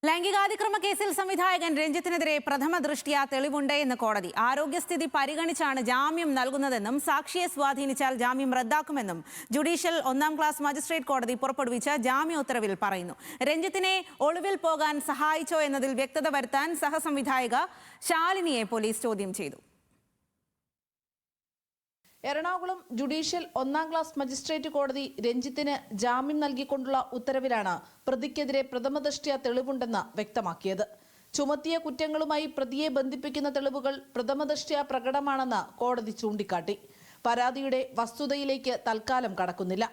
ലൈംഗികാതിക്രമ കേസിൽ സംവിധായകൻ രഞ്ജിത്തിനെതിരെ പ്രഥമ ദൃഷ്ട്യാ തെളിവുണ്ട് എന്ന് കോടതി. ആരോഗ്യസ്ഥിതി പരിഗണിച്ചാണ് ജാമ്യം നൽകുന്നതെന്നും സാക്ഷിയെ സ്വാധീനിച്ചാൽ ജാമ്യം റദ്ദാക്കുമെന്നും ജുഡീഷ്യൽ 1-ാം ക്ലാസ് മജിസ്ട്രേറ്റ് കോടതി പുറപ്പെടുവിച്ച ജാമ്യ ഉത്തരവിൽ പറയുന്നു. രഞ്ജിത്തിനെ ഒളിവിൽ പോകാൻ സഹായിച്ചോ എന്നതിൽ വ്യക്തത വരുത്താൻ സഹസംവിധായിക ശാലിനിയെ പോലീസ് ചോദ്യം ചെയ്തു. എറണാകുളം ജുഡീഷ്യൽ 1-ാം ക്ലാസ് മജിസ്ട്രേറ്റ് കോടതി രഞ്ജിത്തിന് ജാമ്യം നൽകിക്കൊണ്ടുള്ള ഉത്തരവിലാണ് പ്രതിക്കെതിരെ പ്രഥമദൃഷ്ട്യാ തെളിവുണ്ടെന്ന് വ്യക്തമാക്കിയത്. ചുമത്തിയ കുറ്റങ്ങളുമായി പ്രതിയെ ബന്ധിപ്പിക്കുന്ന തെളിവുകൾ പ്രഥമദൃഷ്ട്യാ പ്രകടമാണെന്ന് കോടതി ചൂണ്ടിക്കാട്ടി. പരാതിയുടെ വസ്തുതയിലേക്ക് തൽക്കാലം കടക്കുന്നില്ല.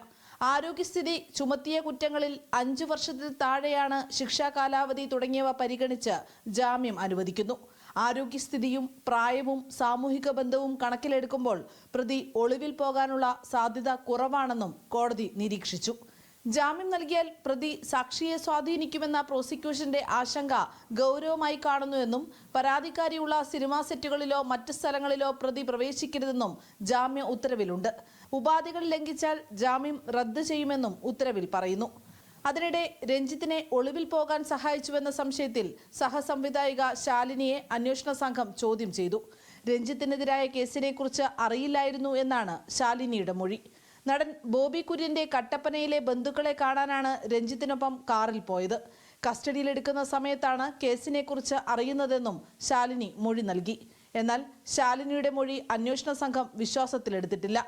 ആരോഗ്യസ്ഥിതി, ചുമത്തിയ കുറ്റങ്ങളിൽ 5 വർഷത്തിൽ താഴെയാണ് ശിക്ഷാ കാലാവധി തുടങ്ങിയവ പരിഗണിച്ച് ജാമ്യം അനുവദിക്കുന്നു. ആരോഗ്യസ്ഥിതിയും പ്രായവും സാമൂഹിക ബന്ധവും കണക്കിലെടുക്കുമ്പോൾ പ്രതി ഒളിവിൽ പോകാനുള്ള സാധ്യത കുറവാണെന്നും കോടതി നിരീക്ഷിച്ചു. ജാമ്യം നൽകിയാൽ പ്രതി സാക്ഷിയെ സ്വാധീനിക്കുമെന്ന പ്രോസിക്യൂഷന്റെ ആശങ്ക ഗൗരവമായി കാണുന്നുവെന്നും പരാതിക്കാരിയുള്ള സിനിമാ സെറ്റുകളിലോ മറ്റ് സ്ഥലങ്ങളിലോ പ്രതി പ്രവേശിക്കരുതെന്നും ജാമ്യ ഉത്തരവിലുണ്ട്. ഉപാധികൾ ലംഘിച്ചാൽ ജാമ്യം റദ്ദ് ചെയ്യുമെന്നും ഉത്തരവിൽ പറയുന്നു. അതിനിടെ രഞ്ജിത്തിനെ ഒളിവിൽ പോകാൻ സഹായിച്ചുവെന്ന സംശയത്തിൽ സഹസംവിധായിക ശാലിനിയെ അന്വേഷണ സംഘം ചോദ്യം ചെയ്തു. രഞ്ജിത്തിനെതിരായ കേസിനെക്കുറിച്ച് അറിയില്ലായിരുന്നു എന്നാണ് ശാലിനിയുടെ മൊഴി. നടൻ ബോബി കുര്യന്റെ കട്ടപ്പനയിലെ ബന്ധുക്കളെ കാണാനാണ് രഞ്ജിത്തിനൊപ്പം കാറിൽ പോയത്. കസ്റ്റഡിയിലെടുക്കുന്ന സമയത്താണ് കേസിനെക്കുറിച്ച് അറിയുന്നതെന്നും ശാലിനി മൊഴി നൽകി. എന്നാൽ ശാലിനിയുടെ മൊഴി അന്വേഷണ സംഘം വിശ്വാസത്തിലെടുത്തിട്ടില്ല.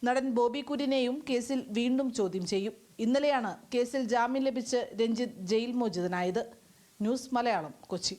നടൻ ബോബി കുര്യനെയും കേസിൽ വീണ്ടും ചോദ്യം ചെയ്യും. ഇന്നലെയാണ് കേസിൽ ജാമ്യം ലഭിച്ച് രഞ്ജിത്ത് ജയിൽ മോചിതനായത്. ന്യൂസ് മലയാളം, കൊച്ചി.